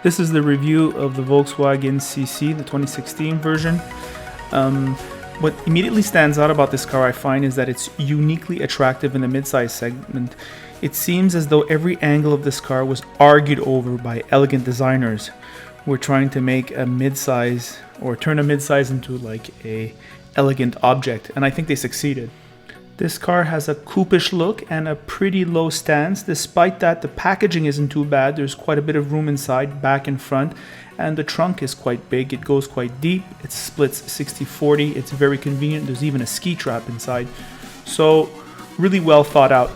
This is the review of the Volkswagen CC, the 2016 version. What immediately stands out about this car, I find, is that it's uniquely attractive in the midsize segment. It seems as though every angle of this car was argued over by elegant designers who were trying to make a midsize or turn a midsize into like a elegant object, and I think they succeeded. This car has a coupe-ish look and a pretty low stance. Despite that, the packaging isn't too bad. There's quite a bit of room inside, back and front, and the trunk is quite big. It goes quite deep. It splits 60-40. It's very convenient. There's even a ski trap inside. So really well thought out.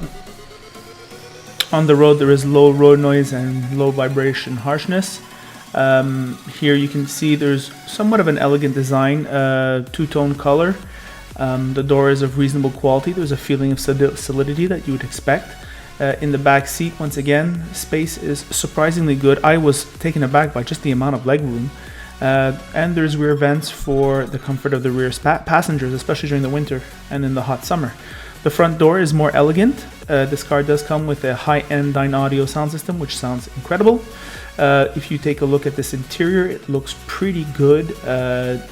On the road, there is low road noise and low vibration harshness. Here you can see there's somewhat of an elegant design, two-tone color. The door is of reasonable quality. There's a feeling of solidity that you would expect. In the back seat, once again, space is surprisingly good. I was taken aback by just the amount of legroom. And there's rear vents for the comfort of the rear passengers, especially during the winter and in the hot summer. The front door is more elegant. This car does come with a high-end Dyne Audio sound system, which sounds incredible. If you take a look at this interior, it looks pretty good.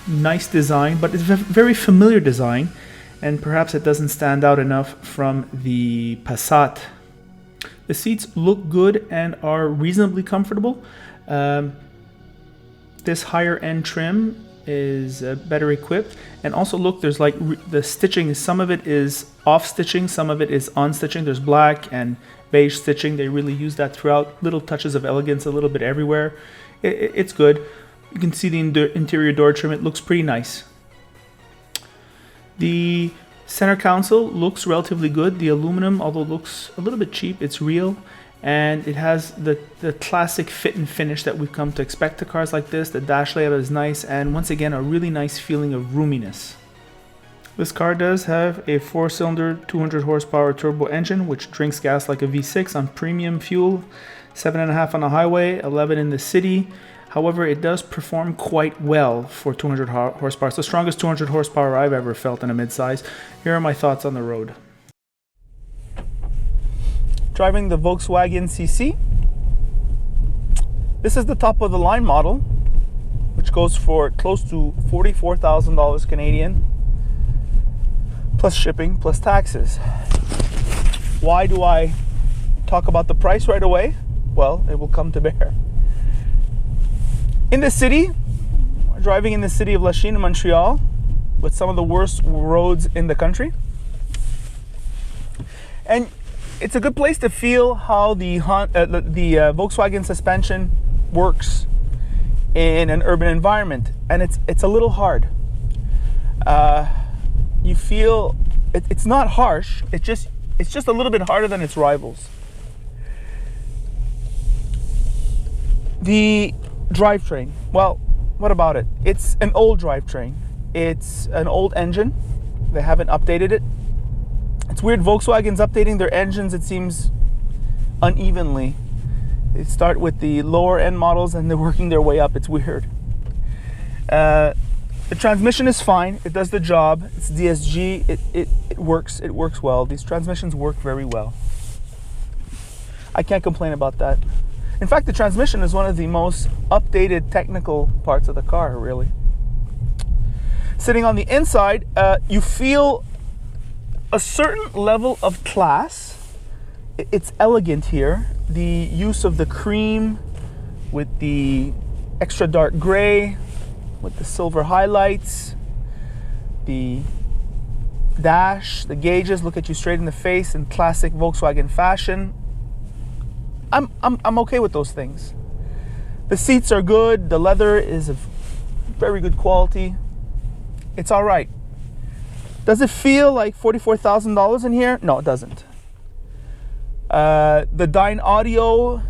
Nice design, but it's a very familiar design, and perhaps it doesn't stand out enough from the Passat. The seats look good and are reasonably comfortable. This higher end trim is better equipped, and also look, there's like the stitching, some of it is off stitching, some of it is on stitching. There's black and beige stitching. They really use that throughout. Little touches of elegance a little bit everywhere. It's good. You can see the interior door trim. It looks pretty nice. The center console looks relatively good. The aluminum, although looks a little bit cheap, it's real, and it has the classic fit and finish that we've come to expect to cars like this. The dash layout is nice, and once again, a really nice feeling of roominess. This car does have a 4-cylinder 200 horsepower turbo engine, which drinks gas like a V6 on premium fuel, 7.5 on the highway, 11 in the city. However, it does perform quite well for 200 horsepower. It's the strongest 200 horsepower I've ever felt in a midsize. Here are my thoughts on the road. Driving the Volkswagen CC. This is the top of the line model, which goes for close to $44,000 Canadian. Plus shipping, plus taxes. Why do I talk about the price right away? Well, it will come to bear. In the city, we're driving in the city of Lachine in Montreal, with some of the worst roads in the country. And it's a good place to feel how the Volkswagen suspension works in an urban environment, and it's a little hard. You feel it's not harsh. It's just a little bit harder than its rivals. The drivetrain. Well, what about it? It's an old drivetrain. It's an old engine. They haven't updated it. It's weird. Volkswagen's updating their engines, it seems, unevenly. They start with the lower end models and they're working their way up. It's weird. The transmission is fine. It does the job. It's DSG. It works. It works well. These transmissions work very well. I can't complain about that. In fact, the transmission is one of the most updated technical parts of the car, really. Sitting on the inside, you feel a certain level of class. It's elegant here. The use of the cream with the extra dark gray, with the silver highlights, the dash, the gauges look at you straight in the face in classic Volkswagen fashion. I'm okay with those things. The seats are good. The leather is of very good quality. It's all right. Does it feel like $44,000 in here? No, it doesn't. The Dyne Audio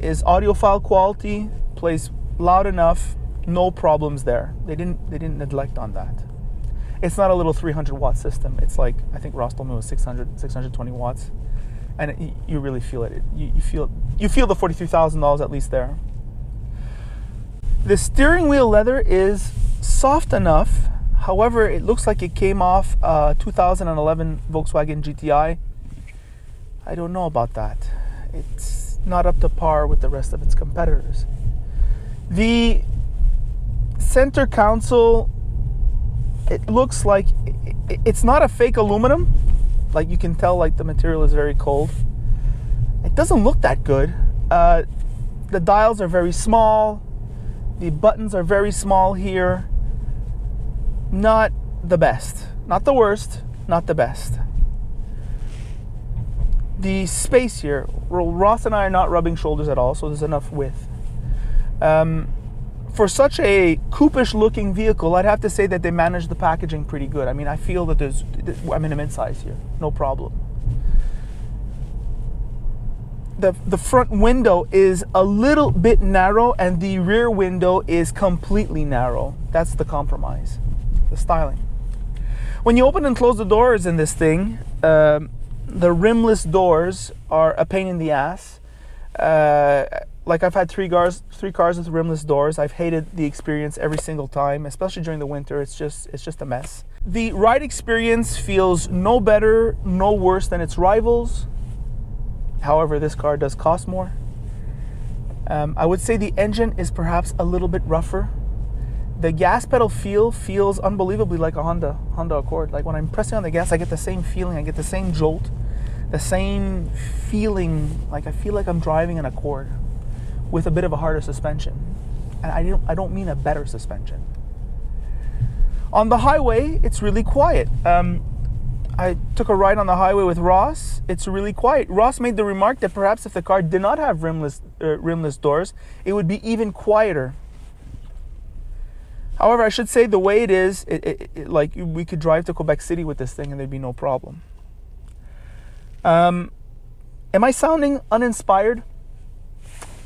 is audiophile quality, plays loud enough. No problems there. They didn't neglect on that. It's not a little 300 watt system. It's like, I think Ross told me it was 620 watts, and you really feel it. You feel the $43,000 at least there. The steering wheel leather is soft enough. However, it looks like it came off 2011 Volkswagen GTI. I don't know about that. It's not up to par with the rest of its competitors. The center console, it looks like it's not a fake aluminum. Like you can tell, like the material is very cold. It doesn't look that good. The dials are very small. The buttons are very small here. Not the best. Not the worst, not the best. The space here, Ross and I are not rubbing shoulders at all, so there's enough width. For such a coupe-ish looking vehicle, I'd have to say that they managed the packaging pretty good. I mean, I feel that I'm in a midsize here, no problem. The front window is a little bit narrow and the rear window is completely narrow. That's the compromise, the styling. When you open and close the doors in this thing, the rimless doors are a pain in the ass. Like I've had three cars with rimless doors. I've hated the experience every single time, especially during the winter. It's just a mess. The ride experience feels no better, no worse than its rivals. However, this car does cost more. I would say the engine is perhaps a little bit rougher. The gas pedal feels unbelievably like a Honda Accord. Like when I'm pressing on the gas, I get the same feeling. I get the same jolt, the same feeling. Like I feel like I'm driving an Accord with a bit of a harder suspension. And I don't mean a better suspension. On the highway, it's really quiet. I took a ride on the highway with Ross. It's really quiet. Ross made the remark that perhaps if the car did not have rimless doors, it would be even quieter. However, I should say the way it is, like we could drive to Quebec City with this thing and there'd be no problem. Am I sounding uninspired?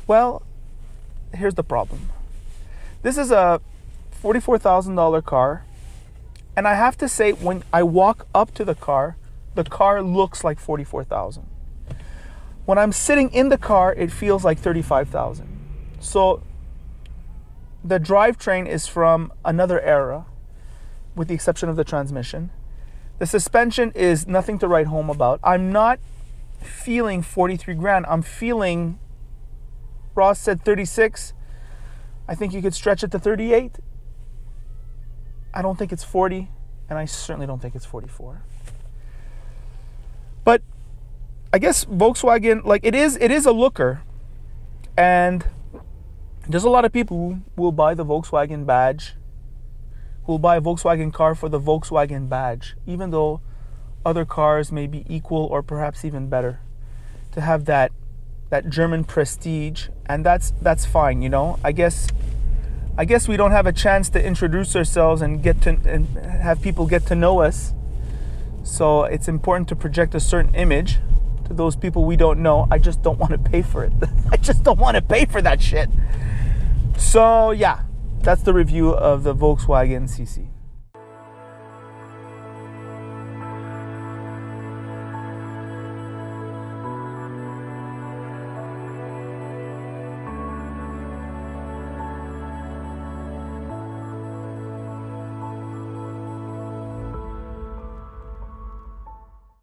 Well, here's the problem. This is a $44,000 car. And I have to say, when I walk up to the car looks like $44,000. When I'm sitting in the car, it feels like $35,000. So the drivetrain is from another era, with the exception of the transmission. The suspension is nothing to write home about. I'm not feeling 43 grand. I'm feeling, Ross said 36. I think you could stretch it to 38. I don't think it's 40, and I certainly don't think it's 44. But I guess Volkswagen, like it is a looker, and there's a lot of people who will buy the Volkswagen badge, who will buy a Volkswagen car for the Volkswagen badge, even though other cars may be equal or perhaps even better, to have that German prestige, and that's fine, you know. I guess we don't have a chance to introduce ourselves and have people get to know us. So it's important to project a certain image to those people we don't know. I just don't want to pay for it. I just don't want to pay for that shit. So yeah, that's the review of the Volkswagen CC.